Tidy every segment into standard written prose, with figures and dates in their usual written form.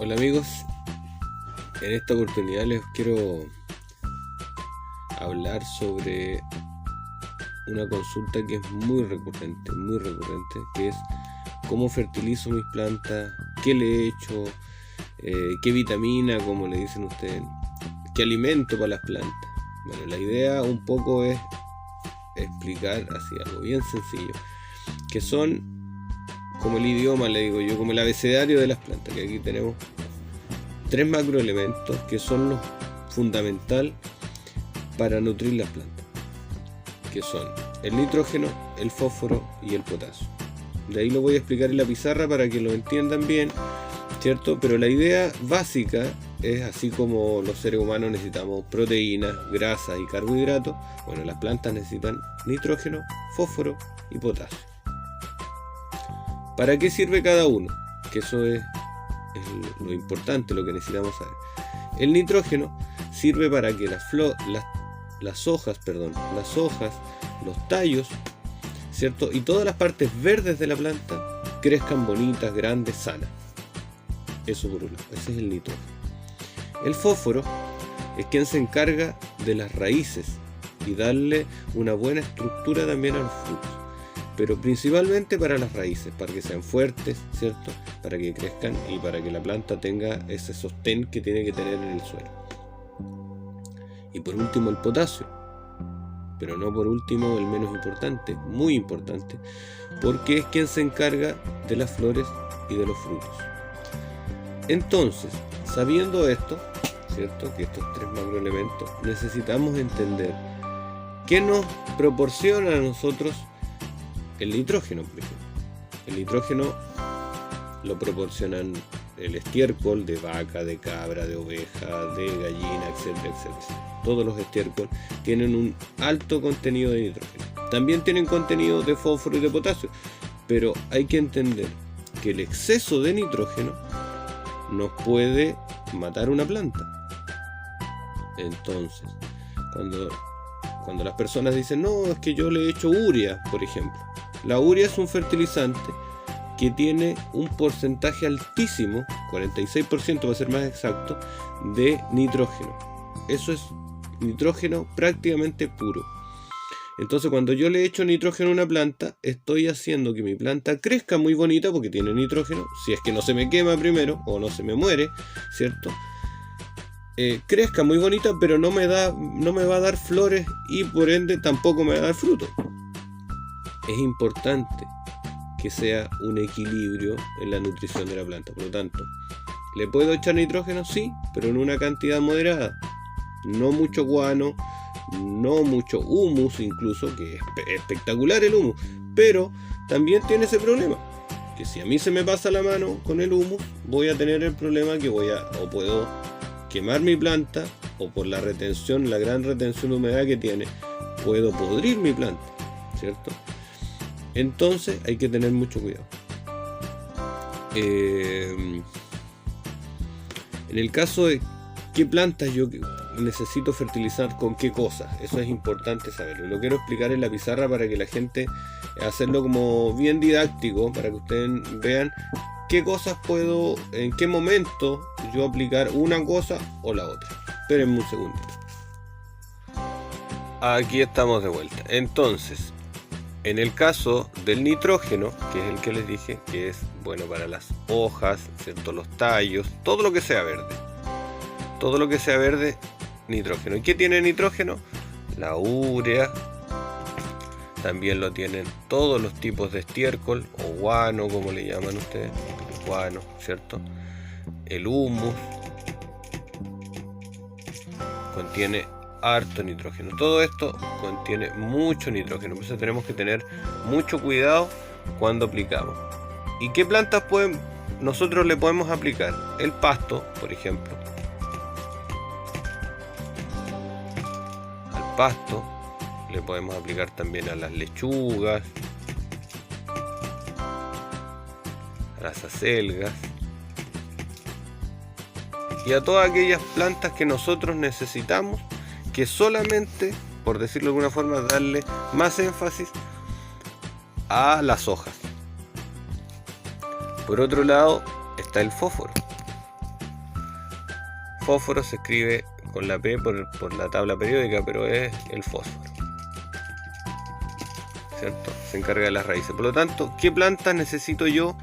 Hola amigos, en esta oportunidad les quiero hablar sobre una consulta que es muy recurrente, que es cómo fertilizo mis plantas, qué le he hecho, qué vitamina, como le dicen ustedes, qué alimento para las plantas. Bueno, la idea un poco es explicar así algo bien sencillo, que son como el idioma, le digo yo, como el abecedario de las plantas, que aquí tenemos 3 macroelementos que son los fundamental para nutrir las plantas, que son el nitrógeno, el fósforo y el potasio. De ahí lo voy a explicar en la pizarra para que lo entiendan bien, ¿cierto? Pero la idea básica es así como los seres humanos necesitamos proteínas, grasas y carbohidratos. Bueno, las plantas necesitan nitrógeno, fósforo y potasio. ¿Para qué sirve cada uno? Que eso es lo importante, lo que necesitamos saber. El nitrógeno sirve para que las hojas, los tallos, ¿cierto? Y todas las partes verdes de la planta crezcan bonitas, grandes, sanas. Eso por un lado, ese es el nitrógeno. El fósforo es quien se encarga de las raíces y darle una buena estructura también a los frutos, pero principalmente para las raíces, para que sean fuertes, ¿cierto? Para que crezcan y para que la planta tenga ese sostén que tiene que tener en el suelo. Y por último el potasio, pero no por último el menos importante, muy importante, porque es quien se encarga de las flores y de los frutos. Entonces, sabiendo esto, ¿cierto? Que estos 3 macroelementos, necesitamos entender qué nos proporciona a nosotros el nitrógeno, por ejemplo. El nitrógeno lo proporcionan el estiércol de vaca, de cabra, de oveja, de gallina, etcétera, etcétera. Todos los estiércol tienen un alto contenido de nitrógeno. También tienen contenido de fósforo y de potasio, pero hay que entender que el exceso de nitrógeno nos puede matar una planta. Entonces, cuando las personas dicen, no, es que yo le he hecho urea, por ejemplo. La urea es un fertilizante que tiene un porcentaje altísimo, 46% para ser más exacto, de nitrógeno. Eso es nitrógeno prácticamente puro. Entonces cuando yo le echo nitrógeno a una planta, estoy haciendo que mi planta crezca muy bonita porque tiene nitrógeno, si es que no se me quema primero o no se me muere, ¿cierto? Crezca muy bonita, pero no me va a dar flores y por ende tampoco me va a dar fruto. Es importante que sea un equilibrio en la nutrición de la planta. Por lo tanto, ¿le puedo echar nitrógeno? Sí, pero en una cantidad moderada. No mucho guano, no mucho humus incluso, que es espectacular el humus, pero también tiene ese problema, que si a mí se me pasa la mano con el humus, voy a tener el problema que o puedo quemar mi planta, o por la retención, la gran retención de humedad que tiene, puedo podrir mi planta, ¿cierto? Entonces hay que tener mucho cuidado. En el caso de qué plantas yo necesito fertilizar con qué cosas, eso es importante saberlo. Lo quiero explicar en la pizarra para que la gente, hacerlo como bien didáctico, para que ustedes vean qué cosas puedo, en qué momento yo aplicar una cosa o la otra. Espérenme un segundito. Aquí estamos de vuelta. Entonces, en el caso del nitrógeno, que es el que les dije, que es bueno para las hojas, ¿cierto? Los tallos, todo lo que sea verde. Todo lo que sea verde, nitrógeno. ¿Y qué tiene nitrógeno? La urea. También lo tienen todos los tipos de estiércol o guano, como le llaman ustedes. El guano, ¿cierto? El humus. Contiene harto nitrógeno. Todo esto contiene mucho nitrógeno, por eso tenemos que tener mucho cuidado cuando aplicamos. ¿Y qué plantas nosotros le podemos aplicar? El pasto, por ejemplo. Al pasto le podemos aplicar también a las lechugas, a las acelgas y a todas aquellas plantas que nosotros necesitamos, que solamente, por decirlo de alguna forma, darle más énfasis a las hojas. Por otro lado está el fósforo. fósforo se escribe con la P por la tabla periódica, pero es el fósforo, ¿cierto? Se encarga de las raíces. Por lo tanto, ¿qué plantas necesito yo?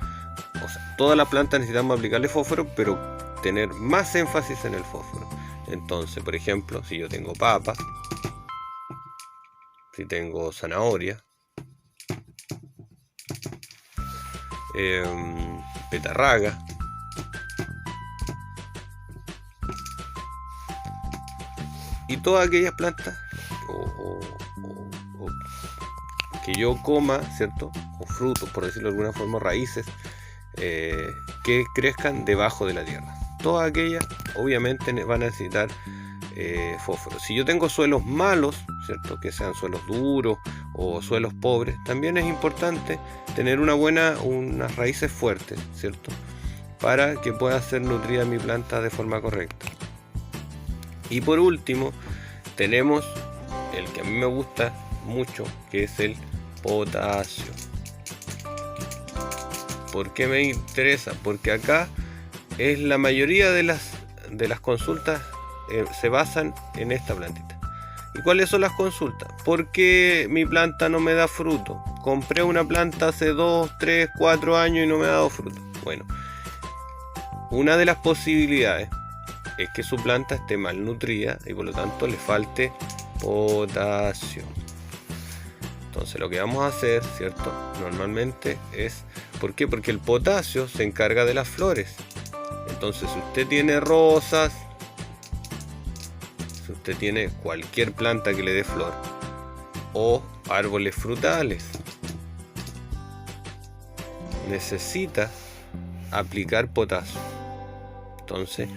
O sea, todas las plantas necesitamos aplicarle fósforo, pero tener más énfasis en el fósforo. Entonces, por ejemplo, si yo tengo papa, si tengo zanahoria, betarraga, y todas aquellas plantas o que yo coma, ¿cierto? O frutos, por decirlo de alguna forma, raíces que crezcan debajo de la tierra. Todas aquellas obviamente van a necesitar fósforo. Si yo tengo suelos malos, ¿cierto? Que sean suelos duros o suelos pobres, también es importante tener unas raíces fuertes, ¿cierto? Para que pueda ser nutrida mi planta de forma correcta. Y por último, tenemos el que a mí me gusta mucho, que es el potasio. ¿Por qué me interesa? Porque acá es la mayoría de las consultas se basan en esta plantita. ¿Y cuáles son las consultas? ¿Por qué mi planta no me da fruto? Compré una planta hace 2, 3, 4 años y no me ha dado fruto. Bueno, una de las posibilidades es que su planta esté mal nutrida y por lo tanto le falte potasio. Entonces lo que vamos a hacer, ¿cierto? Normalmente es... ¿Por qué? Porque el potasio se encarga de las flores. Entonces si usted tiene rosas, si usted tiene cualquier planta que le dé flor o árboles frutales, necesita aplicar potasio. Entonces,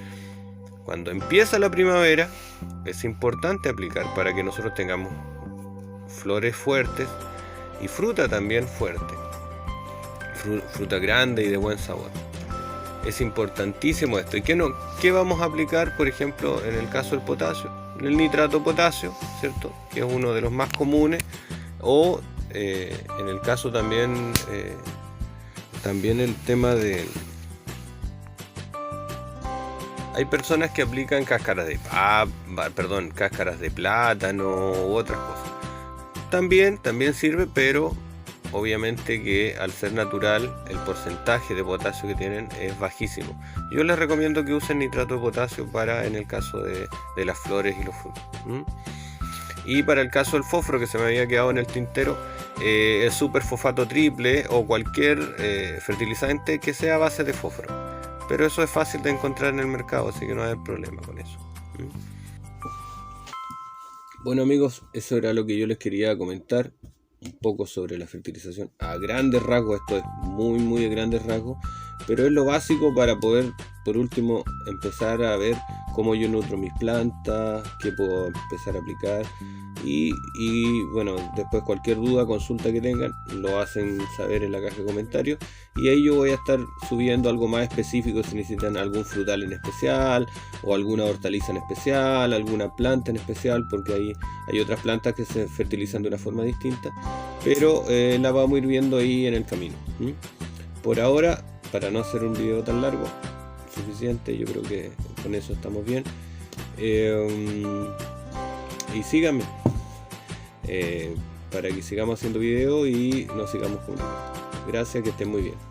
cuando empieza la primavera, es importante aplicar para que nosotros tengamos flores fuertes y fruta también fuerte, fruta grande y de buen sabor. Es importantísimo esto. ¿Y qué vamos a aplicar, por ejemplo, en el caso del potasio? El nitrato potasio, ¿cierto? Que es uno de los más comunes. O en el caso también el tema de... Hay personas que aplican cáscaras de plátano u otras cosas. También sirve, pero obviamente que al ser natural el porcentaje de potasio que tienen es bajísimo. Yo les recomiendo que usen nitrato de potasio en el caso de las flores y los frutos. Y para el caso del fósforo, que se me había quedado en el tintero, el superfosfato triple o cualquier fertilizante que sea a base de fósforo. Pero eso es fácil de encontrar en el mercado, así que no hay problema con eso. Bueno amigos, eso era lo que yo les quería comentar. Un poco sobre la fertilización a grandes rasgos. Esto es muy a grandes rasgos, pero es lo básico para poder, por último, empezar a ver cómo yo nutro mis plantas, qué puedo empezar a aplicar y bueno, después cualquier duda, consulta que tengan, lo hacen saber en la caja de comentarios y ahí yo voy a estar subiendo algo más específico si necesitan algún frutal en especial o alguna hortaliza en especial, alguna planta en especial, porque ahí hay otras plantas que se fertilizan de una forma distinta, pero la vamos a ir viendo ahí en el camino. Por ahora, para no hacer un video tan largo, suficiente, yo creo que con eso estamos bien. Y síganme para que sigamos haciendo videos y nos sigamos comunicando. Gracias, que estén muy bien.